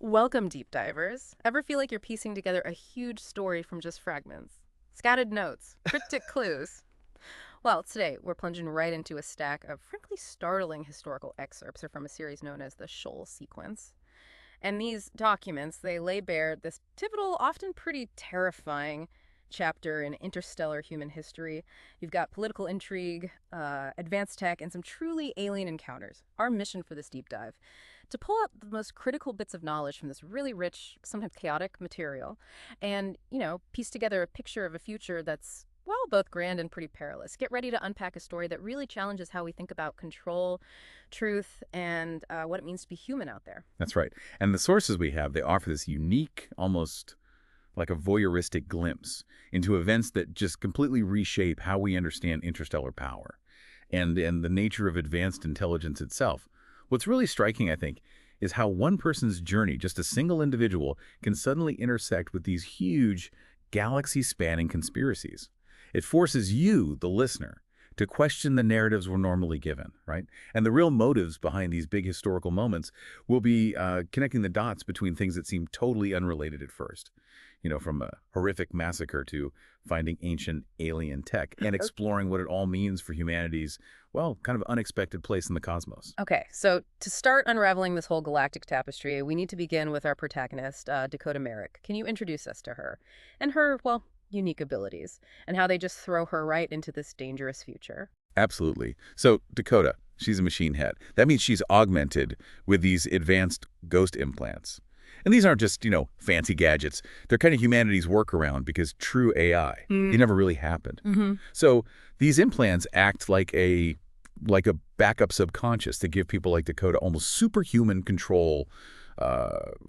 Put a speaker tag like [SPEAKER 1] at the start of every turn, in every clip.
[SPEAKER 1] Welcome, deep divers. Ever feel like you're piecing together a huge story from just fragments? Scattered notes, cryptic clues. Well, today we're plunging right into a stack of frankly startling historical excerpts from a series known as the Shoal sequence. And these documents, they lay bare this pivotal, often pretty terrifying chapter in interstellar human history. You've got political intrigue, advanced tech, and some truly alien encounters. Our mission for this deep dive: to pull out the most critical bits of knowledge from this really rich, sometimes chaotic material, and, piece together a picture of a future that's, well, both grand and pretty perilous. Get ready to unpack a story that really challenges how we think about control, truth, and what it means to be human out there.
[SPEAKER 2] That's right. And the sources we have, they offer this unique, almost like a voyeuristic glimpse into events that just completely reshape how we understand interstellar power and the nature of advanced intelligence itself. What's really striking, I think, is how one person's journey, just a single individual, can suddenly intersect with these huge, galaxy-spanning conspiracies. It forces you, the listener, to question the narratives we're normally given, right? And the real motives behind these big historical moments will be connecting the dots between things that seem totally unrelated at first. From a horrific massacre to finding ancient alien tech and exploring what it all means for humanity's, well, kind of unexpected place in the cosmos.
[SPEAKER 1] Okay, so to start unraveling this whole galactic tapestry, we need to begin with our protagonist, Dakota Merrick. Can you introduce us to her and her, well, unique abilities and how they just throw her right into this dangerous future?
[SPEAKER 2] Absolutely. So Dakota, she's a machine head. That means she's augmented with these advanced ghost implants. And these aren't just, fancy gadgets. They're kind of humanity's workaround because true AI, they never really happened. So these implants act like a backup subconscious to give people like Dakota almost superhuman control,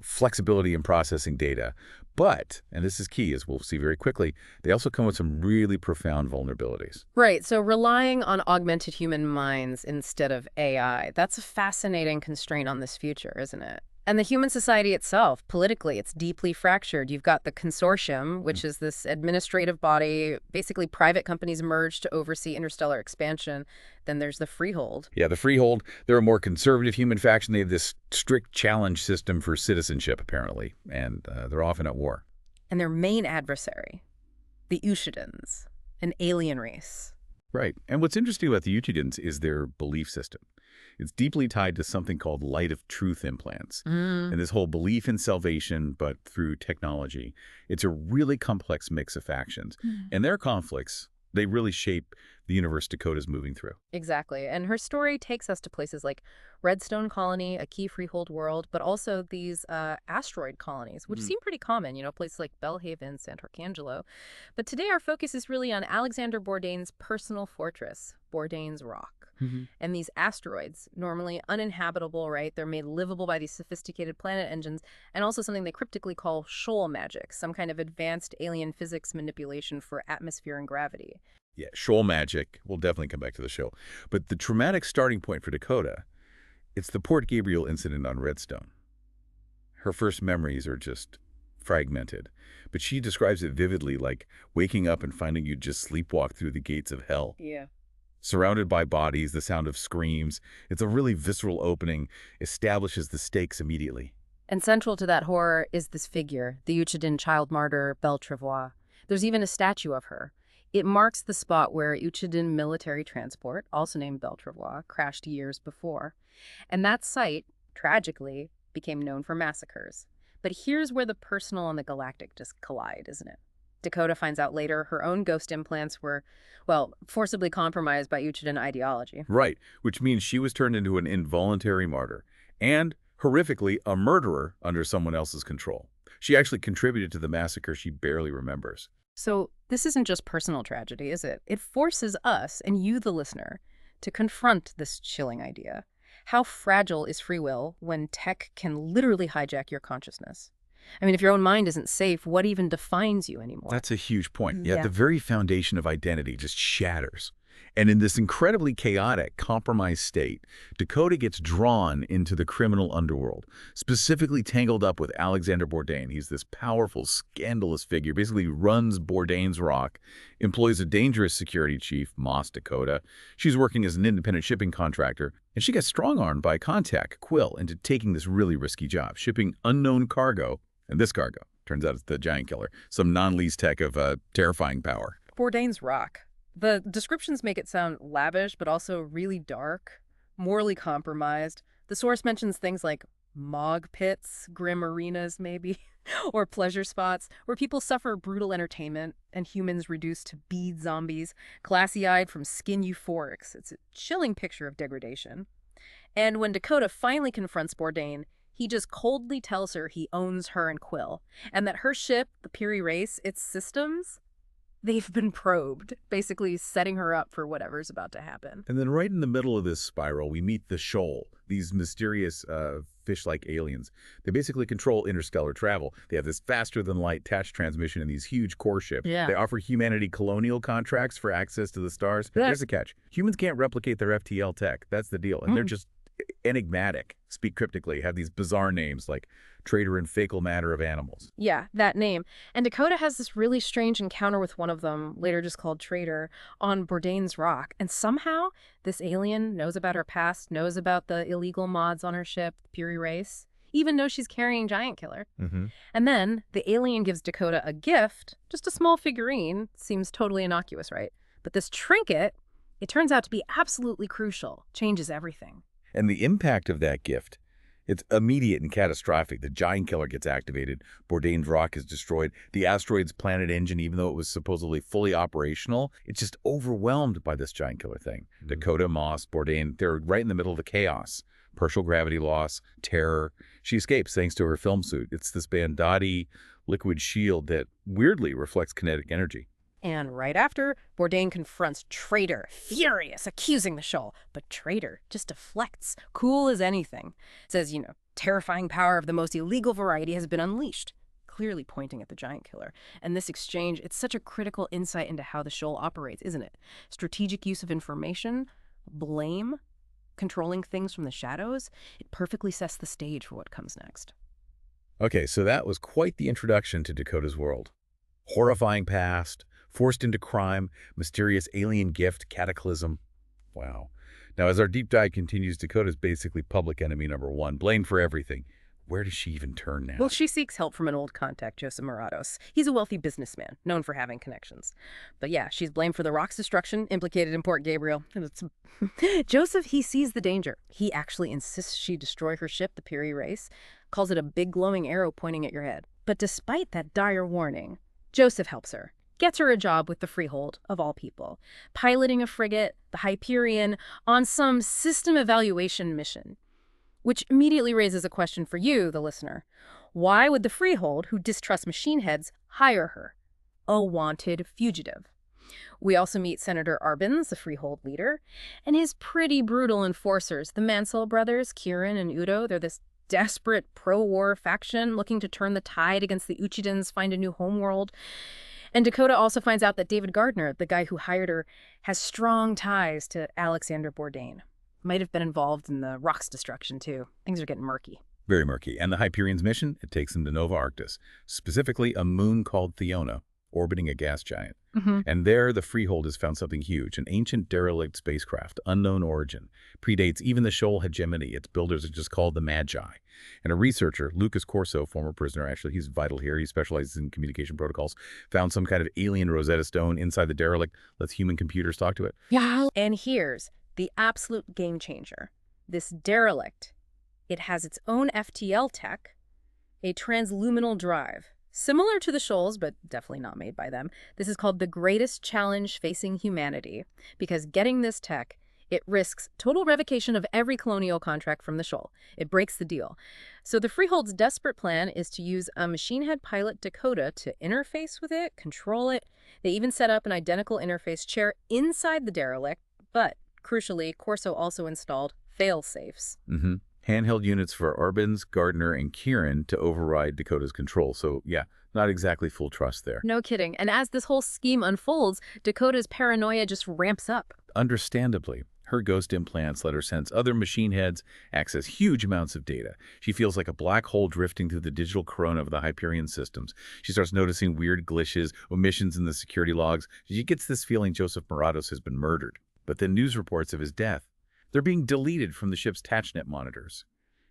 [SPEAKER 2] flexibility in processing data. But, and this is key, as we'll see very quickly, they also come with some really profound vulnerabilities.
[SPEAKER 1] Right, so relying on augmented human minds instead of AI, that's a fascinating constraint on this future, isn't it? And the human society itself, politically, it's deeply fractured. You've got the Consortium, which is this administrative body, basically private companies merged to oversee interstellar expansion. Then there's the Freehold.
[SPEAKER 2] Yeah, the Freehold, they're a more conservative human faction. They have this strict challenge system for citizenship, apparently, and they're often at war.
[SPEAKER 1] And their main adversary, the Uchidans, an alien race.
[SPEAKER 2] Right. And what's interesting about the Uchidans is their belief system. It's deeply tied to something called light of truth implants. And this whole belief in salvation, but through technology. It's a really complex mix of factions. And their conflicts, they really shape the universe Dakota's moving through.
[SPEAKER 1] Exactly. And her story takes us to places like Redstone Colony, a key Freehold world, but also these asteroid colonies, which seem pretty common, places like Belhaven, Sant Arcangelo. But today our focus is really on Alexander Bourdain's personal fortress, Bourdain's Rock. And these asteroids, normally uninhabitable, right? They're made livable by these sophisticated planet engines, and also something they cryptically call Shoal magic, some kind of advanced alien physics manipulation for atmosphere and gravity.
[SPEAKER 2] Yeah, Shoal magic. We'll definitely come back to the show. But the traumatic starting point for Dakota, it's the Port Gabriel incident on Redstone. Her first memories are just fragmented, but she describes it vividly, like waking up and finding you just sleepwalk through the gates of hell.
[SPEAKER 1] Yeah.
[SPEAKER 2] Surrounded by bodies, the sound of screams. It's a really visceral opening, establishes the stakes immediately.
[SPEAKER 1] And central to that horror is this figure, the Uchidan child martyr, Beltrevoix. There's even a statue of her. It marks the spot where Uchidan military transport, also named Beltrevoix, crashed years before. And that site, tragically, became known for massacres. But here's where the personal and the galactic just collide, isn't it? Dakota finds out later her own ghost implants were, well, forcibly compromised by Uchidan ideology.
[SPEAKER 2] Right, which means she was turned into an involuntary martyr and, horrifically, a murderer under someone else's control. She actually contributed to the massacre she barely remembers.
[SPEAKER 1] So this isn't just personal tragedy, is it? It forces us, and you, the listener, to confront this chilling idea. How fragile is free will when tech can literally hijack your consciousness? I mean, if your own mind isn't safe, what even defines you anymore?
[SPEAKER 2] That's a huge point. Yeah, the very foundation of identity just shatters. And in this incredibly chaotic, compromised state, Dakota gets drawn into the criminal underworld, specifically tangled up with Alexander Bourdain. He's this powerful, scandalous figure, basically runs Bourdain's Rock, employs a dangerous security chief, Moss Dakota. She's working as an independent shipping contractor, and she gets strong-armed by a contact, Quill, into taking this really risky job, shipping unknown cargo. And this cargo, turns out it's the giant killer, some non-lease tech of terrifying power.
[SPEAKER 1] Bourdain's Rock. The descriptions make it sound lavish, but also really dark, morally compromised. The source mentions things like mog pits, grim arenas maybe, or pleasure spots where people suffer brutal entertainment and humans reduced to bead zombies, glassy-eyed from skin euphorics. It's a chilling picture of degradation. And when Dakota finally confronts Bourdain, he just coldly tells her he owns her and Quill, and that her ship, the Piri Race, its systems, they've been probed, basically setting her up for whatever's about to happen.
[SPEAKER 2] And then right in the middle of this spiral, we meet the Shoal, these mysterious fish-like aliens. They basically control interstellar travel. They have this faster-than-light attached transmission in these huge core ships.
[SPEAKER 1] Yeah.
[SPEAKER 2] They offer humanity colonial contracts for access to the stars. There's the catch. Humans can't replicate their FTL tech. That's the deal. And they're just enigmatic, speak cryptically, have these bizarre names like Trader and Fecal Matter of Animals.
[SPEAKER 1] Yeah, that name. And Dakota has this really strange encounter with one of them, later just called Trader, on Bourdain's Rock. And somehow, this alien knows about her past, knows about the illegal mods on her ship, the Piri Race, even knows she's carrying Giant Killer. And then, the alien gives Dakota a gift, just a small figurine, seems totally innocuous, right? But this trinket, it turns out to be absolutely crucial, changes everything.
[SPEAKER 2] And the impact of that gift, it's immediate and catastrophic. The Giant Killer gets activated. Bourdain's Rock is destroyed. The asteroid's planet engine, even though it was supposedly fully operational, it's just overwhelmed by this Giant Killer thing. Dakota, Moss, Bourdain, they're right in the middle of the chaos. Partial gravity loss, terror. She escapes thanks to her film suit. It's this Bandotti liquid shield that weirdly reflects kinetic energy.
[SPEAKER 1] And right after, Bourdain confronts Trader, furious, accusing the Shoal. But Trader just deflects, cool as anything. Says, terrifying power of the most illegal variety has been unleashed, clearly pointing at the Giant Killer. And this exchange, it's such a critical insight into how the Shoal operates, isn't it? Strategic use of information, blame, controlling things from the shadows. It perfectly sets the stage for what comes next.
[SPEAKER 2] Okay, so that was quite the introduction to Dakota's world. Horrifying past, forced into crime, mysterious alien gift, cataclysm. Wow. Now, as our deep dive continues, Dakota's basically public enemy number one, blamed for everything. Where does she even turn now?
[SPEAKER 1] Well, she seeks help from an old contact, Joseph Morados. He's a wealthy businessman, known for having connections. But yeah, she's blamed for the rock's destruction, implicated in Port Gabriel. And Joseph, he sees the danger. He actually insists she destroy her ship, the Piri Race, calls it a big glowing arrow pointing at your head. But despite that dire warning, Joseph helps her. Gets her a job with the Freehold, of all people, piloting a frigate, the Hyperion, on some system evaluation mission. Which immediately raises a question for you, the listener. Why would the Freehold, who distrusts machine heads, hire her? A wanted fugitive. We also meet Senator Arbins, the Freehold leader, and his pretty brutal enforcers, the Mansell brothers, Kieran and Udo. They're this desperate pro-war faction looking to turn the tide against the Uchidans, find a new homeworld. And Dakota also finds out that David Gardner, the guy who hired her, has strong ties to Alexander Bourdain. Might have been involved in the rock's destruction, too. Things are getting murky.
[SPEAKER 2] Very murky. And the Hyperion's mission? It takes them to Nova Arctis, specifically a moon called Theona, orbiting a gas giant. And there, the Freehold has found something huge, an ancient derelict spacecraft, unknown origin. Predates even the Shoal hegemony. Its builders are just called the Magi. And a researcher, Lucas Corso, former prisoner, actually, he's vital here. He specializes in communication protocols, found some kind of alien Rosetta Stone inside the derelict, lets human computers talk to it.
[SPEAKER 1] Yeah. And here's the absolute game changer. This derelict, it has its own FTL tech, a transluminal drive. Similar to the Shoals, but definitely not made by them. This is called the greatest challenge facing humanity, because getting this tech, it risks total revocation of every colonial contract from the Shoal. It breaks the deal. So the Freehold's desperate plan is to use a machine head pilot, Dakota, to interface with it, control it. They even set up an identical interface chair inside the derelict, but crucially, Corso also installed fail-safes.
[SPEAKER 2] Handheld units for Arbins, Gardner, and Kieran to override Dakota's control. So, yeah, not exactly full trust there.
[SPEAKER 1] No kidding. And as this whole scheme unfolds, Dakota's paranoia just ramps up.
[SPEAKER 2] Understandably, her ghost implants let her sense other machine heads, access huge amounts of data. She feels like a black hole drifting through the digital corona of the Hyperion systems. She starts noticing weird glitches, omissions in the security logs. She gets this feeling Joseph Morados has been murdered. But then news reports of his death, they're being deleted from the ship's TACHNet monitors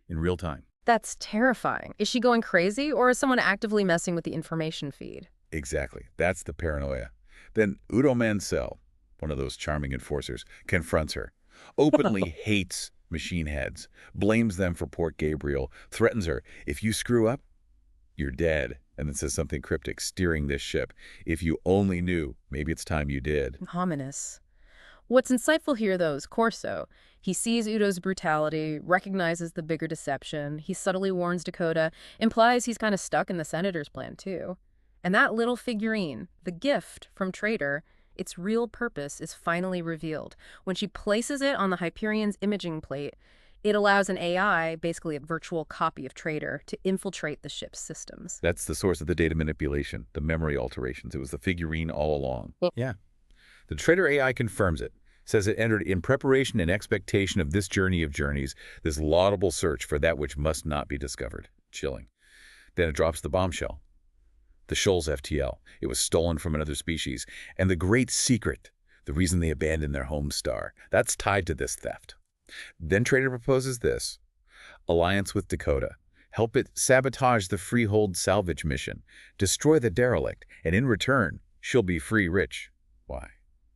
[SPEAKER 2] in real time.
[SPEAKER 1] That's terrifying. Is she going crazy, or is someone actively messing with the information feed?
[SPEAKER 2] Exactly. That's the paranoia. Then Udo Mansell, one of those charming enforcers, confronts her, openly hates machine heads, blames them for Port Gabriel, threatens her, if you screw up, you're dead, and then says something cryptic, steering this ship. If you only knew, maybe it's time you did.
[SPEAKER 1] Ominous. What's insightful here, though, is Corso. He sees Udo's brutality, recognizes the bigger deception. He subtly warns Dakota, implies he's kind of stuck in the Senator's plan, too. And that little figurine, the gift from Trader, its real purpose is finally revealed. When she places it on the Hyperion's imaging plate, it allows an AI, basically a virtual copy of Trader, to infiltrate the ship's systems.
[SPEAKER 2] That's the source of the data manipulation, the memory alterations. It was the figurine all along. Yeah. The Trader AI confirms it, says it entered in preparation and expectation of this journey of journeys, this laudable search for that which must not be discovered. Chilling. Then it drops the bombshell. The Shoal's FTL. It was stolen from another species. And the great secret, the reason they abandoned their home star, that's tied to this theft. Then Trader proposes this. Alliance with Dakota. Help it sabotage the Freehold salvage mission. Destroy the derelict. And in return, she'll be free rich. Why?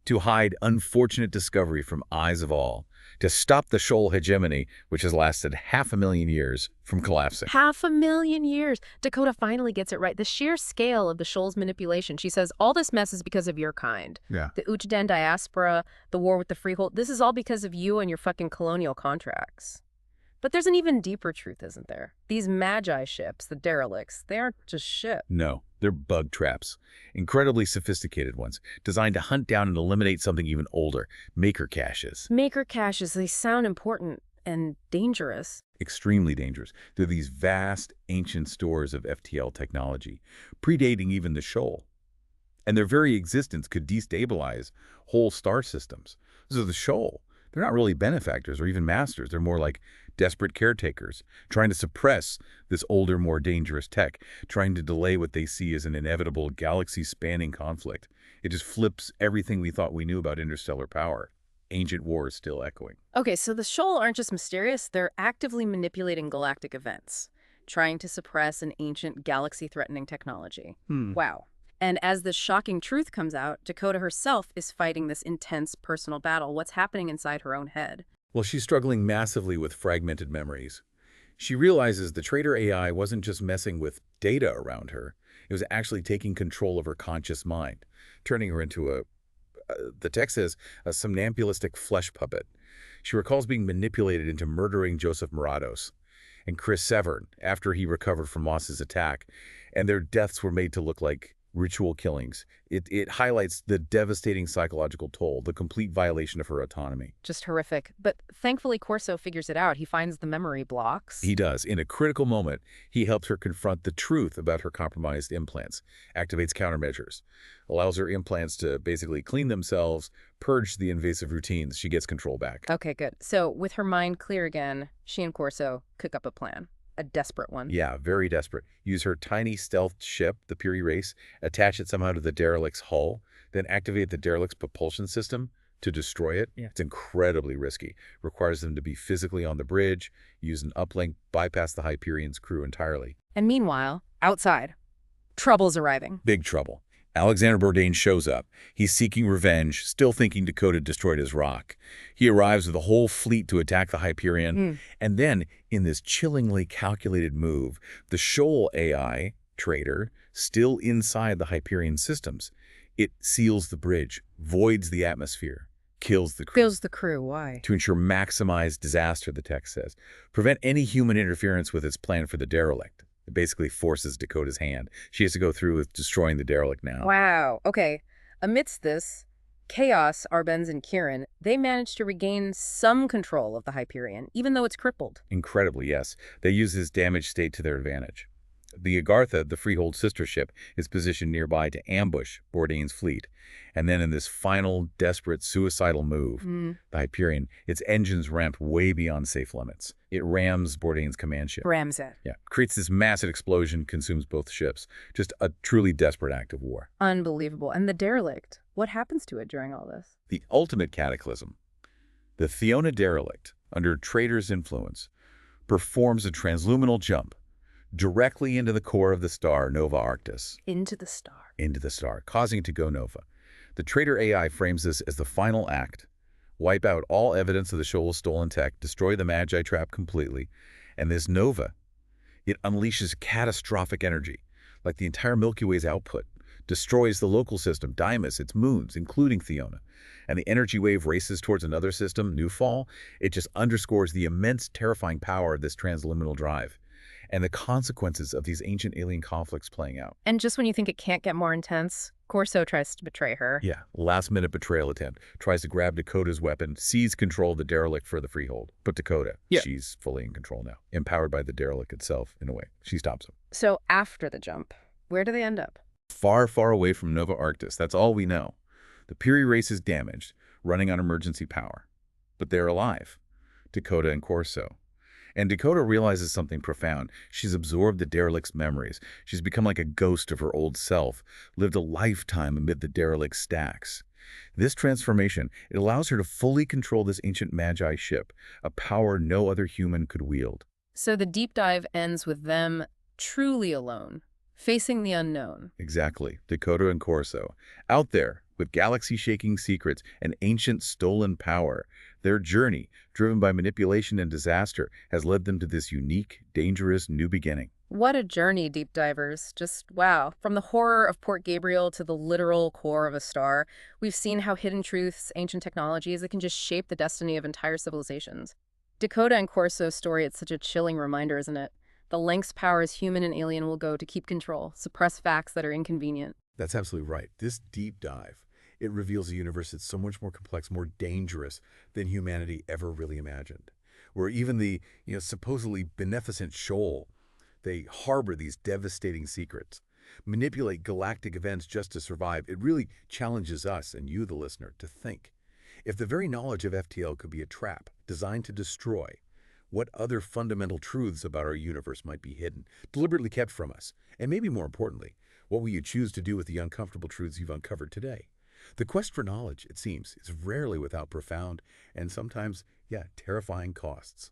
[SPEAKER 2] To hide unfortunate discovery from eyes of all. To stop the Shoal hegemony, which has lasted 500,000 years, from collapsing.
[SPEAKER 1] 500,000 years. Dakota finally gets it right. The sheer scale of the Shoal's manipulation. She says, all this mess is because of your kind.
[SPEAKER 2] Yeah.
[SPEAKER 1] The Uchidan diaspora, the war with the Freehold, this is all because of you and your fucking colonial contracts. But there's an even deeper truth, isn't there? These magi ships, the derelicts, they aren't just ships.
[SPEAKER 2] No, they're bug traps. Incredibly sophisticated ones, designed to hunt down and eliminate something even older, maker caches.
[SPEAKER 1] Maker caches, they sound important and dangerous.
[SPEAKER 2] Extremely dangerous. They're these vast, ancient stores of FTL technology, predating even the Shoal. And their very existence could destabilize whole star systems. So the Shoal, they're not really benefactors or even masters. They're more like desperate caretakers, trying to suppress this older, more dangerous tech, trying to delay what they see as an inevitable galaxy-spanning conflict. It just flips everything we thought we knew about interstellar power. Ancient wars still echoing.
[SPEAKER 1] Okay, so the Shoal aren't just mysterious, they're actively manipulating galactic events, trying to suppress an ancient galaxy-threatening technology. Wow. And as this shocking truth comes out, Dakota herself is fighting this intense personal battle. What's happening inside her own head?
[SPEAKER 2] Well, she's struggling massively with fragmented memories. She realizes the Trader AI wasn't just messing with data around her. It was actually taking control of her conscious mind, turning her into the text says, a somnambulistic flesh puppet. She recalls being manipulated into murdering Joseph Morados and Chris Severn after he recovered from Moss's attack, and their deaths were made to look like ritual killings. It highlights the devastating psychological toll, the complete violation of her autonomy.
[SPEAKER 1] Just horrific. But thankfully, Corso figures it out. He finds the memory blocks.
[SPEAKER 2] He does. In a critical moment, he helps her confront the truth about her compromised implants, activates countermeasures, allows her implants to basically clean themselves, purge the invasive routines. She gets control back.
[SPEAKER 1] Okay, good. So with her mind clear again, she and Corso cook up a plan. A desperate one.
[SPEAKER 2] Yeah, very desperate. Use her tiny stealth ship, the Puri Race, attach it somehow to the derelict's hull, then activate the derelict's propulsion system to destroy it. Yeah. It's incredibly risky. Requires them to be physically on the bridge, use an uplink, bypass the Hyperion's crew entirely.
[SPEAKER 1] And meanwhile, outside, trouble's arriving.
[SPEAKER 2] Big trouble. Alexander Bourdain shows up. He's seeking revenge, still thinking Dakota destroyed his rock. He arrives with a whole fleet to attack the Hyperion. And then, in this chillingly calculated move, the Shoal AI, Trader, still inside the Hyperion systems, it seals the bridge, voids the atmosphere, kills the crew.
[SPEAKER 1] Kills the crew. Why?
[SPEAKER 2] To ensure maximized disaster, the text says. Prevent any human interference with its plan for the derelict. It basically forces Dakota's hand. She has to go through with destroying the derelict now.
[SPEAKER 1] Wow. Okay. Amidst this chaos, Arbenz and Kieran, they manage to regain some control of the Hyperion, even though it's crippled.
[SPEAKER 2] Incredibly, yes. They use his damaged state to their advantage. The Agartha, the Freehold sister ship, is positioned nearby to ambush Bourdain's fleet. And then in this final, desperate, suicidal move, the Hyperion, its engines ramp way beyond safe limits. It rams Bourdain's command ship.
[SPEAKER 1] Rams it.
[SPEAKER 2] Yeah, creates this massive explosion, consumes both ships. Just a truly desperate act of war.
[SPEAKER 1] Unbelievable. And the derelict, what happens to it during all this?
[SPEAKER 2] The ultimate cataclysm. The Theona derelict, under Traitor's influence, performs a transluminal jump directly into the core of the star Nova Arctis.
[SPEAKER 1] Into the star.
[SPEAKER 2] Into the star, causing it to go nova. The Traitor AI frames this as the final act. Wipe out all evidence of the Shoal's stolen tech, destroy the Magi trap completely, and this nova, it unleashes catastrophic energy, like the entire Milky Way's output, destroys the local system, Dymas, its moons, including Theona, and the energy wave races towards another system, Newfall. It just underscores the immense, terrifying power of this transliminal drive and the consequences of these ancient alien conflicts playing out.
[SPEAKER 1] And just when you think it can't get more intense, Corso tries to betray her.
[SPEAKER 2] Yeah, last-minute betrayal attempt. Tries to grab Dakota's weapon, seize control of the derelict for the Freehold. But Dakota, she's fully in control now, empowered by the derelict itself, in a way. She stops him.
[SPEAKER 1] So after the jump, where do they end up?
[SPEAKER 2] Far, far away from Nova Arctis. That's all we know. The Piri race is damaged, running on emergency power. But they're alive. Dakota and Corso. And Dakota realizes something profound. She's absorbed the derelict's memories. She's become like a ghost of her old self, lived a lifetime amid the derelict's stacks. This transformation, it allows her to fully control this ancient Magi ship, a power no other human could wield.
[SPEAKER 1] So the deep dive ends with them truly alone, facing the unknown.
[SPEAKER 2] Exactly. Dakota and Corso, out there with galaxy-shaking secrets and ancient stolen power. Their journey, driven by manipulation and disaster, has led them to this unique, dangerous new beginning.
[SPEAKER 1] What a journey, deep divers. Just wow. From the horror of Port Gabriel to the literal core of a star, we've seen how hidden truths, ancient technologies, that can just shape the destiny of entire civilizations. Dakota and Corso's story, it's such a chilling reminder, isn't it? The lengths powers human and alien will go to keep control, suppress facts that are inconvenient.
[SPEAKER 2] That's absolutely right. This deep dive, it reveals a universe that's so much more complex, more dangerous than humanity ever really imagined. Where even the, supposedly beneficent Shoal, they harbor these devastating secrets, manipulate galactic events just to survive. It really challenges us and you, the listener, to think. If the very knowledge of FTL could be a trap designed to destroy, what other fundamental truths about our universe might be hidden, deliberately kept from us? And maybe more importantly, what will you choose to do with the uncomfortable truths you've uncovered today? The quest for knowledge, it seems, is rarely without profound and sometimes, terrifying costs.